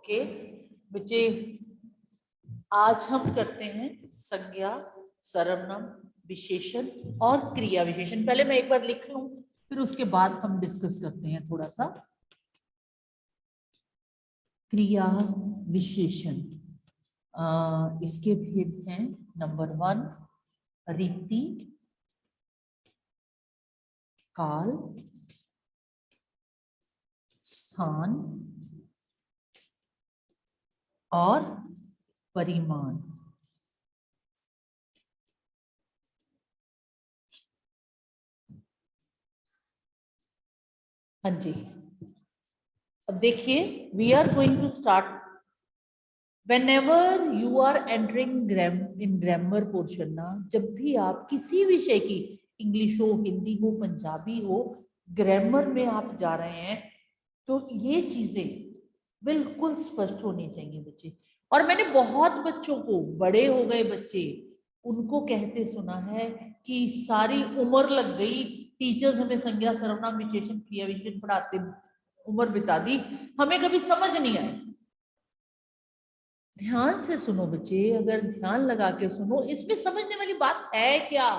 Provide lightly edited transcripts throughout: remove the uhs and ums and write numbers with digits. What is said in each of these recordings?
Okay बच्चे, आज हम करते हैं संज्ञा, सर्वनाम, विशेषण और क्रिया विशेषण। पहले मैं एक बार लिख लूं, फिर उसके बाद हम डिस्कस करते हैं थोड़ा सा क्रिया विशेषण। इसके भेद हैं, नंबर 1 रीति, काल, स्थान और परिमाण। हाँ जी, अब देखिए, we are going to start. Whenever you are entering in grammar portion ना, जब भी आप किसी विषय की, इंग्लिश हो, हिंदी हो, पंजाबी हो, ग्रामर में आप जा रहे हैं, तो ये चीजें बिल्कुल स्पष्ट होनी चाहिए बच्चे। और मैंने बहुत बच्चों को, बड़े हो गए बच्चे, उनको कहते सुना है कि सारी उम्र लग गई, टीचर्स हमें संज्ञा, सर्वनाम, विशेषण, क्रिया विशेषण पढ़ाते उम्र बिता दी, हमें कभी समझ नहीं आई। ध्यान से सुनो बच्चे, अगर ध्यान लगा के सुनो, इसमें समझने वाली बात है क्या।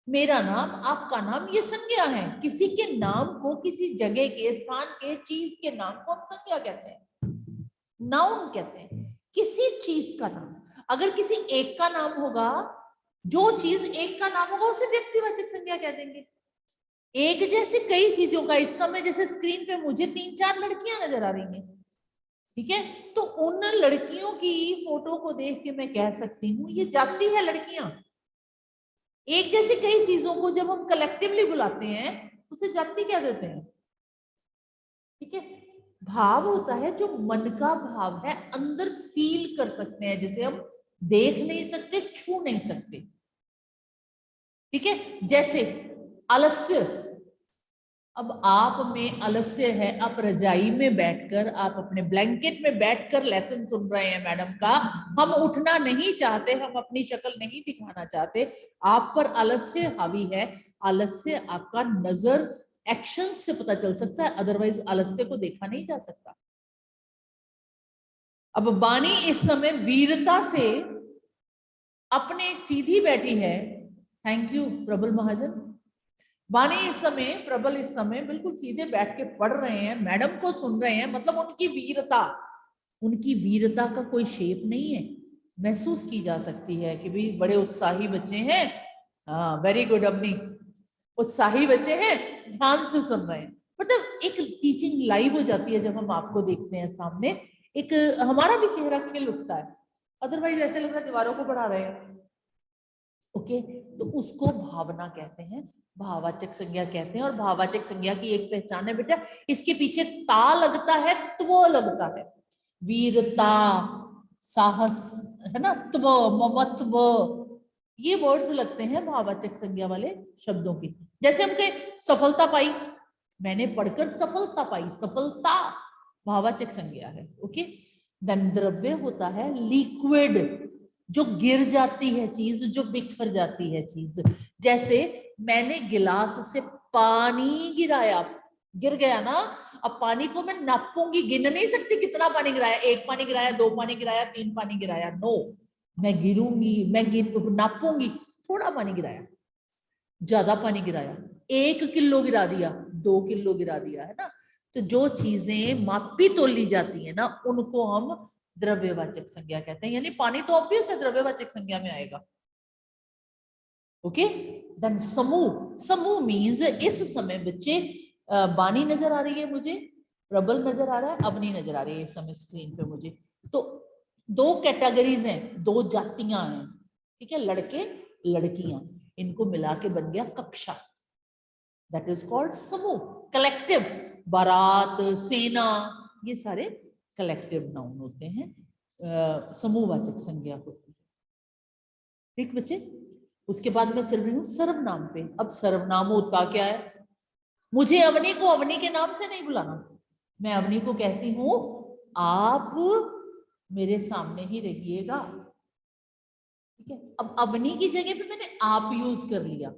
मेरा नाम, आपका नाम, ये संज्ञा है। किसी के नाम को, किसी जगह के, स्थान के, चीज के नाम को हम संज्ञा कहते हैं, नाउन कहते हैं। किसी चीज का नाम, अगर किसी एक का नाम होगा, जो चीज एक का नाम होगा, उसे व्यक्तिवाचक संज्ञा कह देंगे। एक जैसे कई चीजों का, इस समय जैसे स्क्रीन पे मुझे 3-4 लड़कियां नजर आ रही हैं, ठीक है, तो उन लड़कियों की फोटो को देख के मैं कह सकती हूँ ये जाती है लड़कियां। एक जैसी कई चीजों को जब हम कलेक्टिवली बुलाते हैं, उसे जाति कह देते हैं, ठीक है। भाव होता है जो मन का भाव है, अंदर फील कर सकते हैं, जिसे हम देख नहीं सकते, छू नहीं सकते, ठीक है। जैसे आलस्य, अब आप में आलस्य है, आप रजाई में बैठकर, आप अपने ब्लैंकेट में बैठकर लेसन सुन रहे हैं मैडम का, हम उठना नहीं चाहते, हम अपनी शक्ल नहीं दिखाना चाहते, आप पर आलस्य हावी है। आलस्य आपका नजर, एक्शन से पता चल सकता है, अदरवाइज आलस्य को देखा नहीं जा सकता। अब बानी इस समय वीरता से अपने सीधी बैठी है, थैंक यू प्रबल महाजन। बानी इस समय, प्रबल इस समय बिल्कुल सीधे बैठ के पढ़ रहे हैं, मैडम को सुन रहे हैं, मतलब उनकी वीरता, उनकी वीरता का कोई शेप नहीं है, महसूस की जा सकती है कि भाई बड़े उत्साही बच्चे हैं। हाँ, वेरी गुड अपनी, उत्साही बच्चे हैं, ध्यान से सुन रहे हैं। मतलब एक टीचिंग लाइव हो जाती है जब हम आपको देखते हैं सामने, एक हमारा भी चेहरा खिल उठता है, अदरवाइज ऐसे लगता है दीवारों को पढ़ा रहे हैं। ओके, तो उसको भावना कहते हैं, भाववाचक संज्ञा कहते हैं। और भाववाचक संज्ञा की एक पहचान है बेटा, इसके पीछे ता लगता है, त्व लगता है, वीरता, साहस, है ना, त्व, ममत्व, ये वर्ड्स लगते हैं भाववाचक संज्ञा वाले शब्दों की। जैसे हम कहे सफलता पाई, मैंने पढ़कर सफलता पाई, सफलता भाववाचक संज्ञा है। ओके, धन द्रव्य होता है लिक्विड, जो गिर जाती है चीज, जो बिखर जाती है चीज। जैसे मैंने गिलास से पानी गिराया, गिर गया ना, अब पानी को मैं नापूंगी, गिन नहीं सकती कितना पानी गिराया, 1 पानी गिराया, 2 पानी गिराया, 3 पानी गिराया, नो, मैं गिरूंगी, मैं नापूंगी, थोड़ा पानी गिराया, ज्यादा पानी गिराया, 1 किलो गिरा दिया, 2 किलो गिरा दिया, है ना। तो जो चीजें मापी तोली जाती है ना, उनको हम द्रव्यवाचक संज्ञा कहते हैं। यानी पानी तो ऑब्वियस है द्रव्यवाचक संज्ञा में आएगा। ओके, देन समूह, समूह मीन्स इस समय बच्चे, बानी नजर आ रही है मुझे, प्रबल नजर आ रहा है, अवनी नजर आ रही है इस समय स्क्रीन पे मुझे, तो 2 कैटेगरीज हैं, 2 जातियां हैं, ठीक है, लड़के लड़कियां, इनको मिला के बन गया कक्षा, दैट इज कॉल्ड समूह, कलेक्टिव। बारात, सेना, ये सारे कलेक्टिव नाउन होते हैं, समूहवाचक संज्ञा होती है, ठीक बच्चे। उसके बाद मैं चल रही हूँ सर्वनाम पे। अब सर्वनाम होता क्या है, मुझे अवनी को अवनी के नाम से नहीं बुलाना, मैं अवनी को कहती हूँ आप मेरे सामने ही रहिएगा, ठीक है। अब अवनी की जगह पे मैंने आप यूज कर लिया,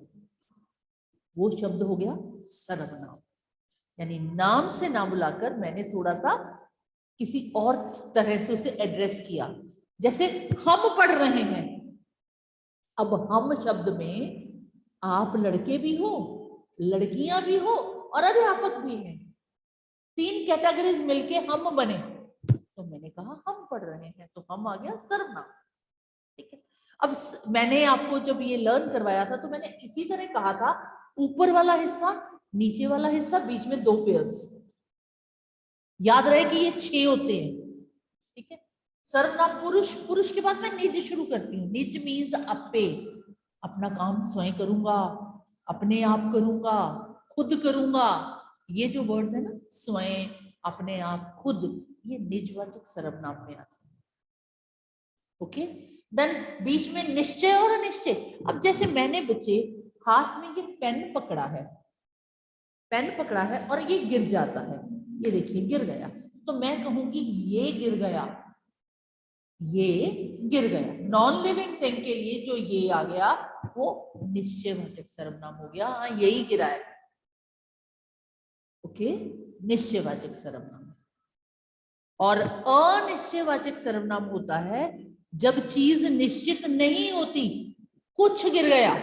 वो शब्द हो गया सर्वनाम, यानी नाम से ना बुलाकर मैंने थोड़ा सा किसी और तरह से उसे एड्रेस किया। जैसे हम पढ़ रहे हैं, अब हम शब्द में आप लड़के भी हो, लड़कियां भी हो और अध्यापक भी हैं, 3 कैटेगरीज मिलके हम बने। तो मैंने कहा हम पढ़ रहे हैं, तो हम आ गया सर्वनाम। ठीक है, अब मैंने आपको जब ये लर्न करवाया था तो मैंने इसी तरह कहा था, ऊपर वाला हिस्सा, नीचे वाला हिस्सा, बीच में 2 पेयर्स। याद रहे कि ये 6 होते हैं। ठीक है, सर्वनाम पुरुष, पुरुष के बाद मैं निज शुरू करती हूँ। निज मीन्स अपे, अपना काम स्वयं करूंगा, अपने आप करूंगा, खुद करूंगा। ये जो वर्ड्स है ना, स्वयं, अपने आप, खुद, ये निजवाचक सर्वनाम में आते हैं। ओके, देन बीच में निश्चय और अनिश्चय। अब जैसे मैंने बच्चे हाथ में ये पेन पकड़ा है, पेन पकड़ा है और ये गिर जाता है, ये देखिए गिर गया, तो मैं कहूंगी ये गिर गया, ये गिर गया। नॉन लिविंग थिंग के लिए जो ये आ गया वो निश्चयवाचक सर्वनाम हो गया, हाँ यही गिरा है। ओके, निश्चयवाचक सर्वनाम। और अनिश्चयवाचक सर्वनाम होता है जब चीज निश्चित नहीं होती। कुछ गिर गया,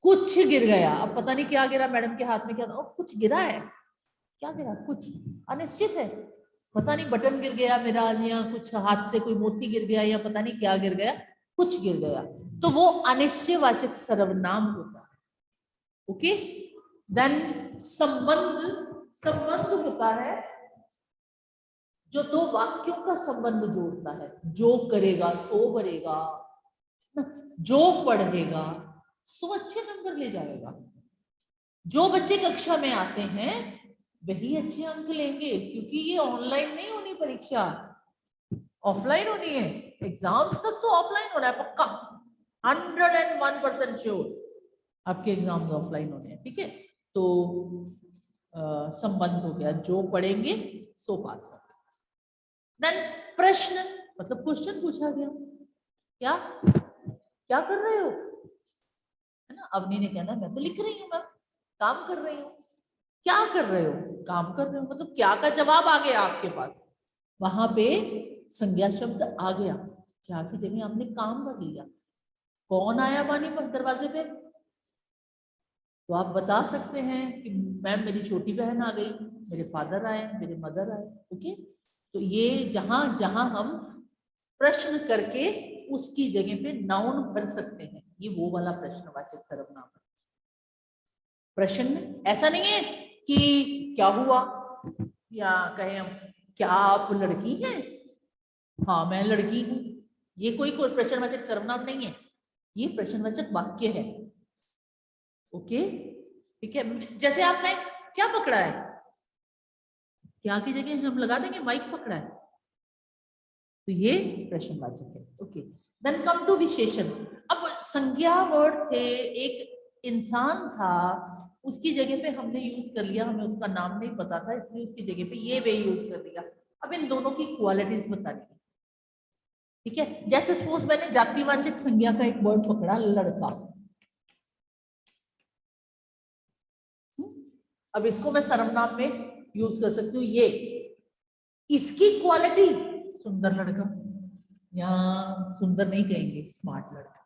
कुछ गिर गया, अब पता नहीं क्या गिरा, मैडम के हाथ में क्या था, कुछ गिरा है, क्या गिरा, कुछ अनिश्चित है, पता नहीं बटन गिर गया मेरा, या कुछ हाथ से कोई मोती गिर गया, या पता नहीं क्या गिर गया, कुछ गिर गया, तो वो अनिश्चयवाचक सर्वनाम होता है। ओके, देन संबंध। संबंध होता है जो 2 वाक्यों का संबंध जोड़ता है। जो करेगा सो भरेगा, जो पढ़ेगा सो अच्छे नंबर ले जाएगा। जो बच्चे कक्षा में आते हैं वही अच्छे अंक लेंगे, क्योंकि ये ऑनलाइन नहीं होनी परीक्षा, ऑफलाइन होनी है। एग्जाम्स तक तो ऑफलाइन होना है पक्का, 101% श्योर आपके एग्जाम्स ऑफलाइन होने हैं। ठीक है, तो संबंध हो गया, जो पढ़ेंगे सो पास होंगे। देन प्रश्न, मतलब क्वेश्चन पूछा गया, क्या क्या कर रहे हो, है ना। अवनी ने कहना मैं तो लिख रही हूँ मैम, काम कर रही हूँ। क्या कर रहे हो, काम कर रहे हो, मतलब क्या का जवाब आ गया आपके पास, वहां पे संज्ञा शब्द आ गया, क्या की जगह आपने काम कर लिया। कौन आया पानी पर दरवाजे पे, तो आप बता सकते हैं कि मैम मेरी छोटी बहन आ गई, मेरे फादर आए, मेरे मदर आए। ओके, तो ये जहां जहां हम प्रश्न करके उसकी जगह पे नाउन भर सकते हैं, ये वो वाला प्रश्नवाचक सर्वनाम है। प्रश्न ऐसा नहीं है कि क्या हुआ, या कहें हम क्या आप लड़की हैं, हाँ मैं लड़की हूं, ये कोई प्रश्नवाचक सर्वनाम नहीं है, ये प्रश्नवाचक वाक्य है। ओके, ठीक है, जैसे आपने क्या पकड़ा है, क्या की जगह हम लगा देंगे माइक पकड़ा है, तो ये प्रश्नवाचक है। ओके, देन कम टू विशेषण। अब संज्ञा वर्ड थे, एक इंसान था, उसकी जगह पे हमने यूज कर लिया, हमें उसका नाम नहीं पता था इसलिए उसकी जगह पे ये वे यूज कर लिया। अब इन दोनों की क्वालिटीज बतानी है। ठीक है, जैसे सपोज मैंने जातिवाचक संज्ञा का एक वर्ड पकड़ा, लड़का। अब इसको मैं सर्वनाम में यूज कर सकती हूँ, ये, इसकी क्वालिटी सुंदर लड़का, या सुंदर नहीं कहेंगे, स्मार्ट लड़का।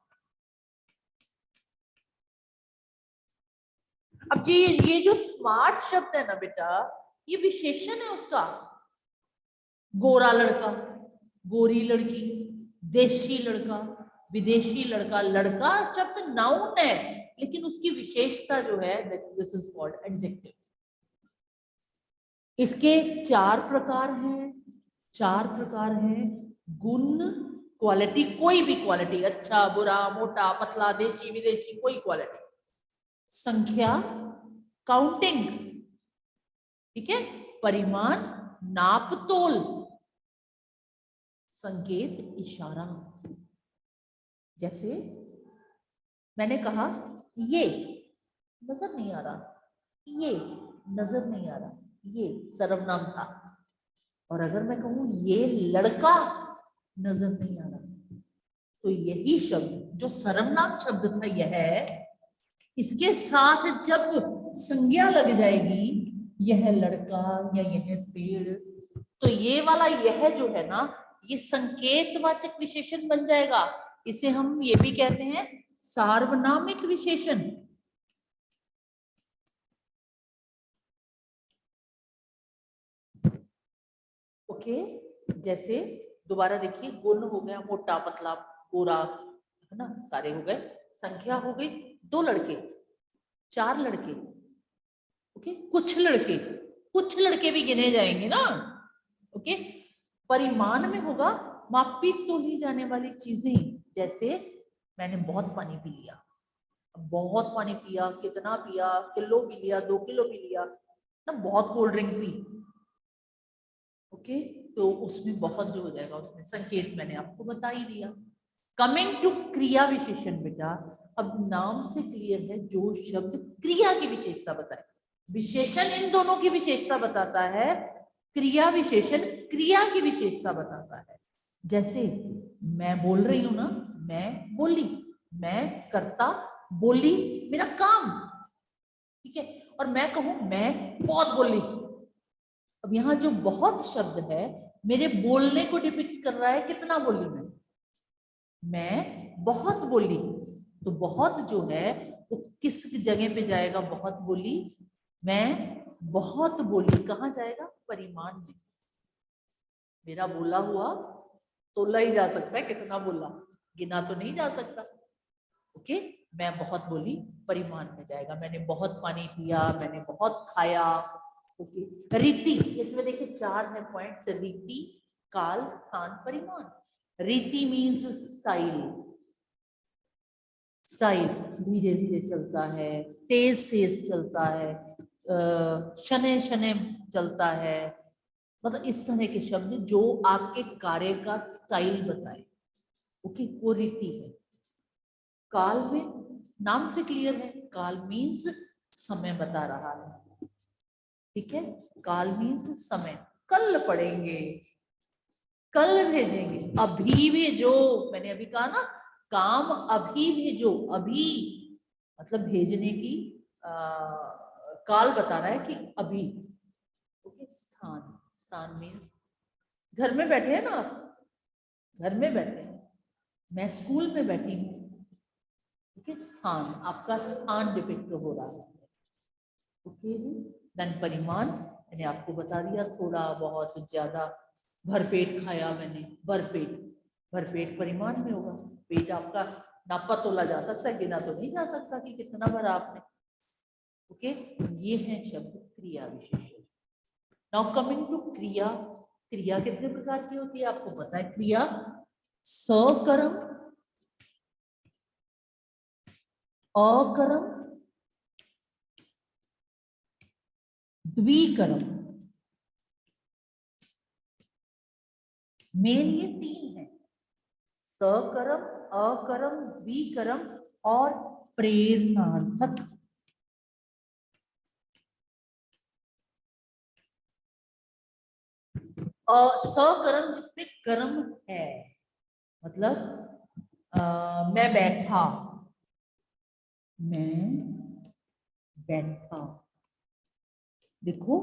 अब ये जो स्मार्ट शब्द है ना बेटा, ये विशेषण है उसका। गोरा लड़का, गोरी लड़की, देशी लड़का, विदेशी लड़का। लड़का शब्द नाउन है, लेकिन उसकी विशेषता जो है, दिस इज कॉल्ड एडजेक्टिव। इसके 4 प्रकार हैं, 4 प्रकार हैं। गुण, क्वालिटी, कोई भी क्वालिटी, अच्छा बुरा मोटा पतला देशी विदेशी, कोई क्वालिटी। संख्या, काउंटिंग, ठीक है, परिमाण, नाप तोल, संकेत, इशारा। जैसे मैंने कहा ये नजर नहीं आ रहा, ये नजर नहीं आ रहा, ये सर्वनाम था। और अगर मैं कहूं ये लड़का नजर नहीं आ रहा, तो यही शब्द जो सर्वनाम शब्द था यह, इसके साथ जब संज्ञा लग जाएगी, यह लड़का या यह पेड़, तो ये वाला यह जो है ना, ये संकेतवाचक विशेषण बन जाएगा। इसे हम ये भी कहते हैं सार्वनामिक विशेषण। ओके, जैसे दोबारा देखिए, गुण हो गया मोटा पतला गोरा, है ना, सारे हो गए। संख्या हो गई 2 लड़के, 4 लड़के, ओके, कुछ लड़के भी गिने जाएंगे ना। ओके, परिमाण में होगा मापी तोली जाने वाली चीजें। जैसे मैंने बहुत पानी पी लिया, बहुत पानी पिया, कितना पिया, किलो पी लिया, 2 किलो पी लिया ना, बहुत कोल्ड ड्रिंक पी। ओके, तो उसमें बहुत जो हो जाएगा, उसमें संकेत मैंने आपको बता ही दिया। कमिंग टू क्रिया विशेषण बेटा, अब नाम से क्लियर है जो शब्द क्रिया की विशेषता बताए। विशेषण इन दोनों की विशेषता बताता है, क्रिया विशेषण क्रिया की विशेषता बताता है। जैसे मैं बोल रही हूं ना, मैं बोली, मैं करता बोली, मेरा काम, ठीक है। और मैं कहूं मैं बहुत बोली, अब यहाँ जो बहुत शब्द है मेरे बोलने को डिपिक्ट कर रहा है, कितना बोली मैं बहुत बोली। तो बहुत जो है वो किस जगह पे जाएगा, बहुत बोली, मैं बहुत बोली कहाँ जाएगा, परिमाण में। मेरा बोला हुआ तोला ही जा सकता है, कितना बोला, गिना तो नहीं जा सकता। ओके, मैं बहुत बोली परिमाण में जाएगा, मैंने बहुत पानी पिया, मैंने बहुत खाया। ओके, रीति, इसमें देखिए 4 है पॉइंट्स, रीति, काल, स्थान, परिमाण। रीति मीन्स स्टाइल, स्टाइल धीरे धीरे चलता है, तेज तेज चलता है, शने शने चलता है, मतलब इस तरह के शब्द जो आपके कार्य का स्टाइल बताए। ओके, वो रीति है। काल में नाम से क्लियर है, काल मीन्स समय बता रहा है, ठीक है। काल मीन्स समय, कल पढ़ेंगे, कल भेजेंगे, अभी भेजो, मैंने अभी कहा ना, काम अभी भेजो, अभी मतलब भेजने की काल बता रहा है कि अभी। ओके, स्थान, स्थान मीन्स घर में बैठे हैं ना आप, घर में बैठे हैं, मैं स्कूल में बैठी हूँ। ओके, स्थान, आपका स्थान डिपिक्ट हो रहा है। ओके जी, देन परिमाण मैंने आपको बता दिया, थोड़ा बहुत ज्यादा, भरपेट खाया मैंने, भरपेट, भरपेट परिमाण में होगा। पेट आपका नापा तोला जा सकता है, गिना तो नहीं जा सकता कि कितना भरा आपने। ओके, ये है शब्द क्रिया विशेषण। नाउ कमिंग टू क्रिया, क्रिया कितने प्रकार की होती है आपको पता है। क्रिया सकर्म, अकर्म, द्विकर्म, मेन ये 3 है, सकर्म, अकर्म, द्विकर्म और प्रेरणार्थक। सकर्म जिसमें कर्म है, मतलब मैं बैठा, मैं बैठा। देखो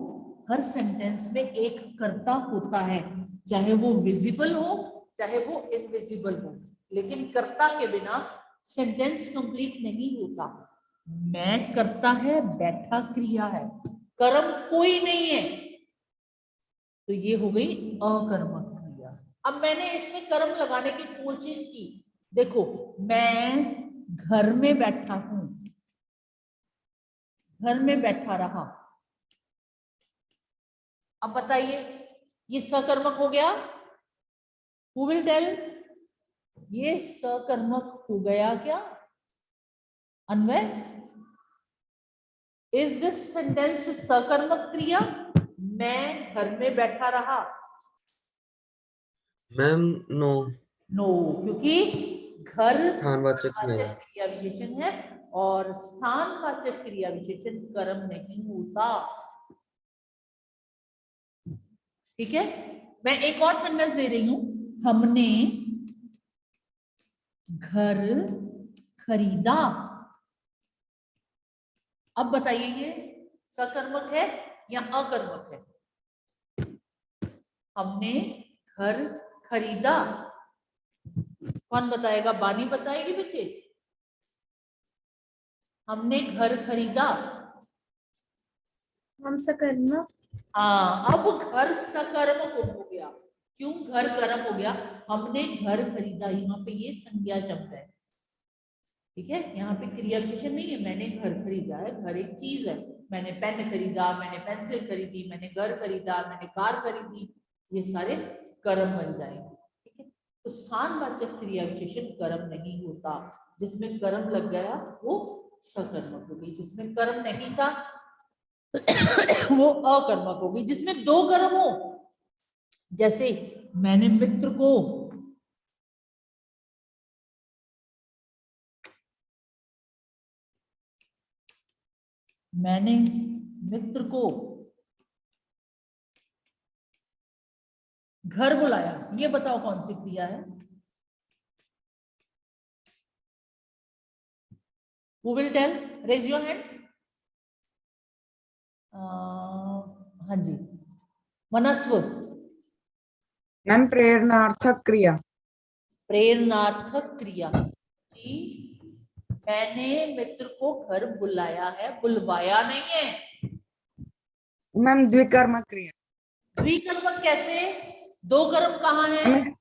हर सेंटेंस में एक कर्ता होता है, चाहे वो विजिबल हो चाहे वो इनविजिबल हो, लेकिन कर्ता के बिना सेंटेंस कंप्लीट नहीं होता। मैं कर्ता है, बैठा क्रिया है, कर्म कोई नहीं है, तो ये हो गई अकर्मक क्रिया। अब मैंने इसमें कर्म लगाने की कोशिश की, देखो मैं घर में बैठा हूं, घर में बैठा रहा। अब बताइए ये सकर्मक हो गया, हु विल टेल, ये सकर्मक हो गया क्या अन्वय, इज दिस सेंटेंस सकर्मक क्रिया, मैं घर में बैठा रहा। मैम नो, नो, क्योंकि घर स्थानवाचक में है। क्रिया विशेषण है और स्थानवाचक क्रिया विशेषण कर्म नहीं होता, ठीक है। मैं एक और सेंटेंस दे रही हूं, हमने घर खरीदा। अब बताइए ये सकर्मक है या अकर्मक है, हमने घर खरीदा। कौन बताएगा? बानी बताएगी बच्चे। हमने घर खरीदा। हम सकर्म। हाँ, अब घर सकर्म हो गया। क्यों घर कर्म हो गया? हमने घर खरीदा, यहाँ पे ये संज्ञा शब्द है। ठीक है, यहाँ पे क्रिया विशेषण नहीं है। मैंने घर खरीदा है, घर एक चीज है। मैंने पेन खरीदा, मैंने पेंसिल खरीदी, मैंने घर खरीदा, मैंने कार खरीदी, ये सारे कर्म बन जाएंगे। ठीक है, तो स्थानवाचक क्रिया विशेषण कर्म नहीं होता। जिसमें कर्म लग गया वो सकर्मक हो गई, जिसमें कर्म नहीं था वो अकर्मक हो गई। जिसमें दो कर्म हो, जैसे मैंने मित्र को घर बुलाया, ये बताओ कौन सी क्रिया है? Who will tell? Raise your hands. हाँ जी, मनस्व। मैम प्रेरणार्थक क्रिया। प्रेरणार्थक क्रिया जी। मैंने मित्र को घर बुलाया है, बुलवाया नहीं है। मैम द्विकर्मक क्रिया। द्विकर्मक कैसे? दो कर्म कहाँ है?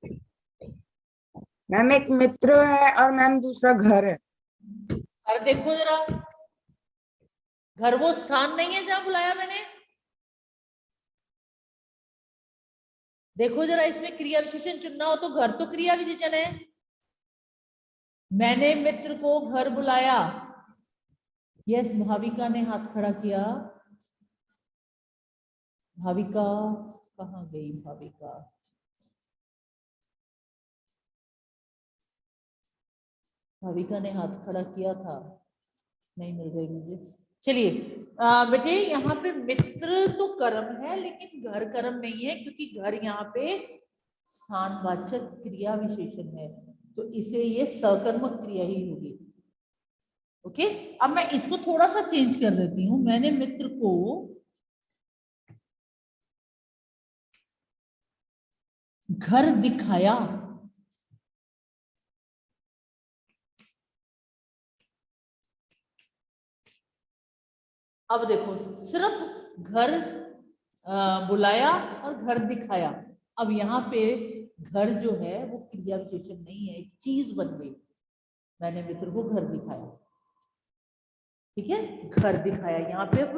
मैम एक मित्र है और मैम दूसरा घर है। अरे देखो जरा, घर वो स्थान नहीं है जहां बुलाया मैंने। देखो जरा, इसमें क्रिया विशेषण चुनना हो तो घर तो क्रिया विशेषण है। मैंने मित्र को घर बुलाया। यस, भाविका ने हाथ खड़ा किया। भाविका कहाँ गई? भाविका, भाविका ने हाथ खड़ा किया था, नहीं मिल रही मुझे। चलिए बेटे, यहाँ पे मित्र तो कर्म है लेकिन घर कर्म नहीं है, क्योंकि घर यहाँ पे स्थानवाचक क्रिया विशेषण है, तो इसे ये सकर्मक क्रिया ही होगी। ओके, अब मैं इसको थोड़ा सा चेंज कर देती हूँ। मैंने मित्र को घर दिखाया। अब देखो, सिर्फ घर बुलाया और घर दिखाया। अब यहाँ पे घर जो है वो क्रिया विशेषण नहीं है, एक चीज बन गई। मैंने मित्र को घर दिखाया। ठीक है, घर दिखाया, यहाँ पे अब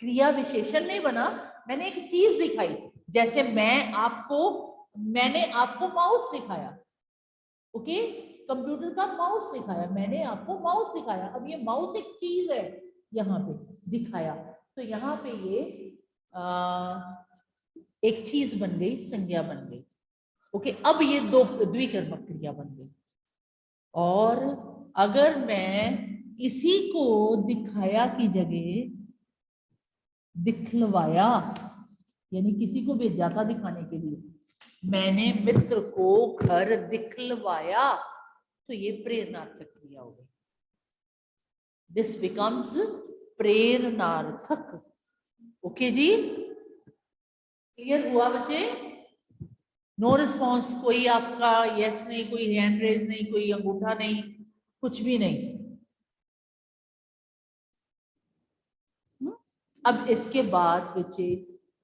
क्रिया विशेषण नहीं बना, मैंने एक चीज दिखाई। जैसे मैंने आपको माउस दिखाया। ओके, कंप्यूटर का माउस दिखाया, मैंने आपको माउस दिखाया। अब ये माउस एक चीज है, यहाँ पे दिखाया, तो यहाँ पे ये एक चीज बन गई, संज्ञा बन गई। ओके, अब ये दो द्विकर्मक क्रिया बन गई। और अगर मैं इसी को दिखाया की जगह दिखलवाया, यानी किसी को भेजा था दिखाने के लिए, मैंने मित्र को घर दिखलवाया, तो ये प्रेरणार्थक क्रिया हो गई। दिस बिकम्स प्रेरणार्थक। ओके जी, क्लियर हुआ बच्चे? नो रिस्पॉन्स, कोई आपका यस नहीं, कोई हैंड रेज नहीं, कोई अंगूठा नहीं, कुछ भी नहीं। अब इसके बाद बच्चे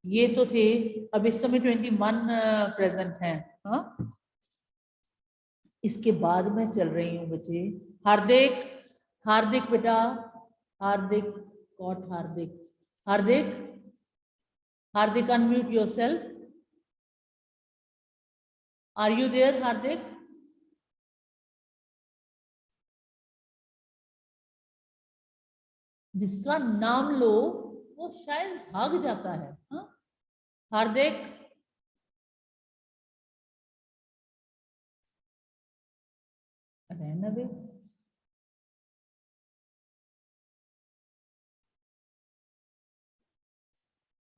ये तो थे, अब इस समय 21 प्रेजेंट है। हाँ, इसके बाद मैं चल रही हूँ बच्चे। हार्दिक, हार्दिक बेटा, हार्दिक, कॉट Hardik, Hardik, Hardik unmute yourself. Are you there Hardik? जिसका नाम लो वो शायद भाग जाता है। हाँ हार्दिक, रहना बे।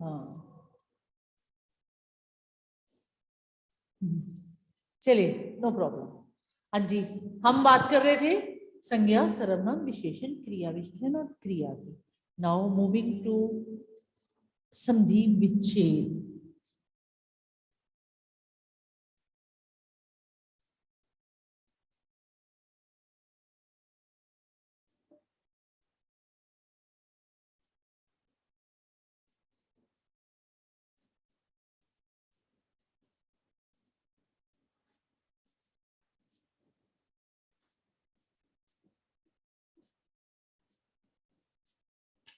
हाँ चलिए, नो प्रॉब्लम। हाँ जी, हम बात कर रहे थे संज्ञा, सर्वनाम, विशेषण, क्रिया विशेषण और क्रिया की। नाउ मूविंग टू संधि विच्छेद।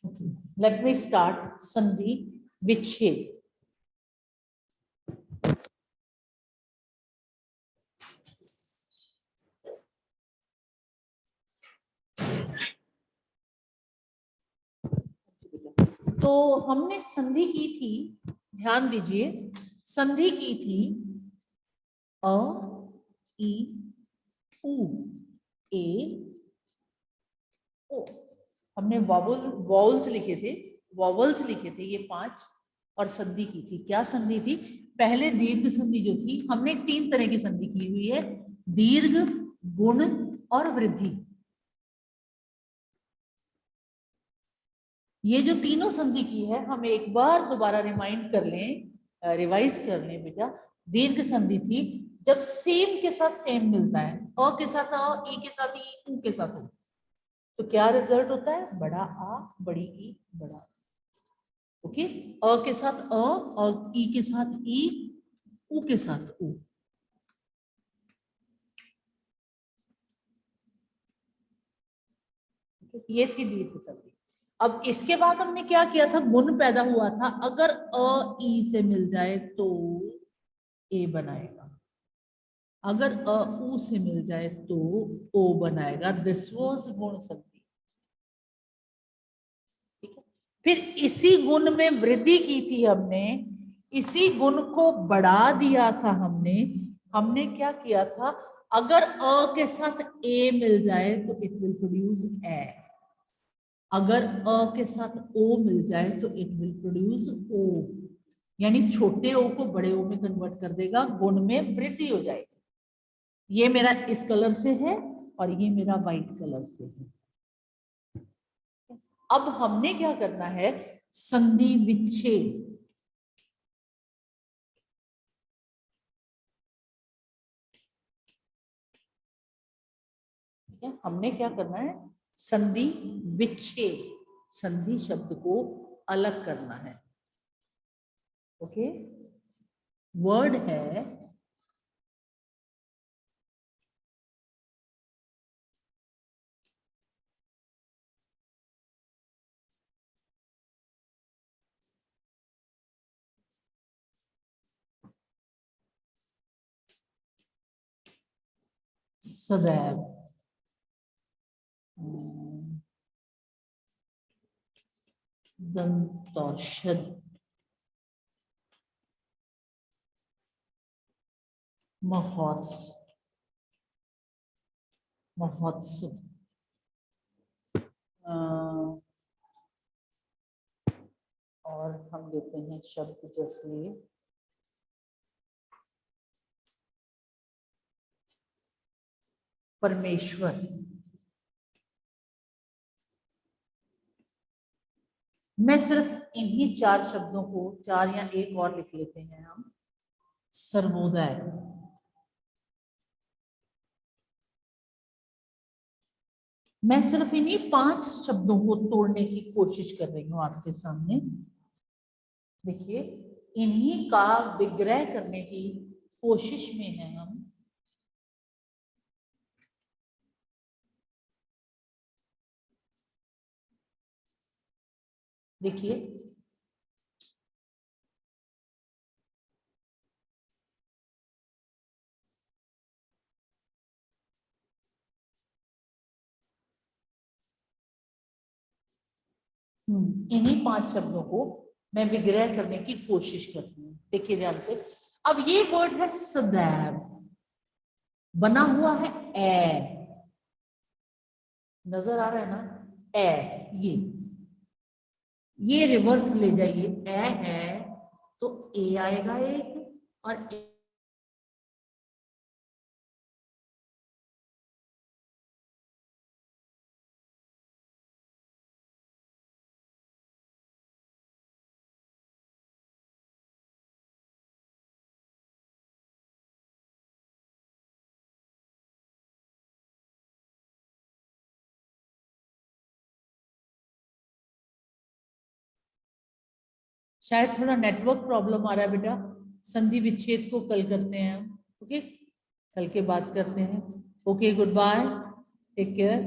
लेट मी स्टार्ट संधि विच्छेद। तो हमने संधि की थी, ध्यान दीजिए, संधि की थी अ ई उ ए ओ। हमने वॉवल्स लिखे थे, वॉवल्स लिखे थे ये 5, और संधि की थी। क्या संधि थी? पहले दीर्घ संधि जो थी, हमने 3 तरह की संधि की हुई है, दीर्घ, गुण और वृद्धि। ये जो तीनों संधि की है, हम एक बार दोबारा रिमाइंड कर लें, रिवाइज कर लें बेटा। दीर्घ संधि थी जब सेम के साथ सेम मिलता है, अ के साथ अ, ई के साथ ई, उ के साथ उ, तो क्या रिजल्ट होता है? बड़ा आ, बड़ी ई, बड़ा। ओके, अ के साथ अ और ई के साथ ई, उ के साथ उ। ये थी दीर्घ संधि। अब इसके बाद हमने क्या किया था? गुण पैदा हुआ था, अगर अ ई से मिल जाए तो ए बनाएगा, अगर अ उ से मिल जाए तो ओ बनाएगा। दिस वाज गुण संधि। ठीक है, फिर इसी गुण में वृद्धि की थी हमने, इसी गुण को बढ़ा दिया था हमने। हमने क्या किया था? अगर अ के साथ ए मिल जाए तो इट विल प्रोड्यूस ए, अगर अ के साथ ओ मिल जाए तो इट विल प्रोड्यूस ओ, यानी छोटे ओ को बड़े ओ में कन्वर्ट कर देगा, गुण में वृद्धि हो जाएगी। ये मेरा इस कलर से है और ये मेरा व्हाइट कलर से है। अब हमने क्या करना है? संधि विच्छेद। हमने क्या करना है? संधि विच्छेद, संधि शब्द को अलग करना है। ओके, वर्ड है सदैव, दंतौषध, महोत्सव, महोत्सव, और हम लेते हैं शब्द जैसे परमेश्वर। मैं सिर्फ इन्हीं 4 शब्दों को, 4 या एक और लिख लेते हैं हम, सर्वोदय। मैं सिर्फ इन्हीं 5 शब्दों को तोड़ने की कोशिश कर रही हूं आपके सामने। देखिए, इन्हीं का विग्रह करने की कोशिश में है हम। देखिए, इन्हीं 5 शब्दों को मैं विग्रह करने की कोशिश करती हूँ। देखिए ध्यान से, अब ये वर्ड है सदैव, बना हुआ है ए, नजर आ रहा है ना? ए, ये रिवर्स ले जाइए, ए है तो ए आएगा एक, और शायद थोड़ा नेटवर्क प्रॉब्लम आ रहा है बेटा। संधि विच्छेद को कल करते हैं हम। ओके, कल के बात करते हैं। Okay, goodbye, take care.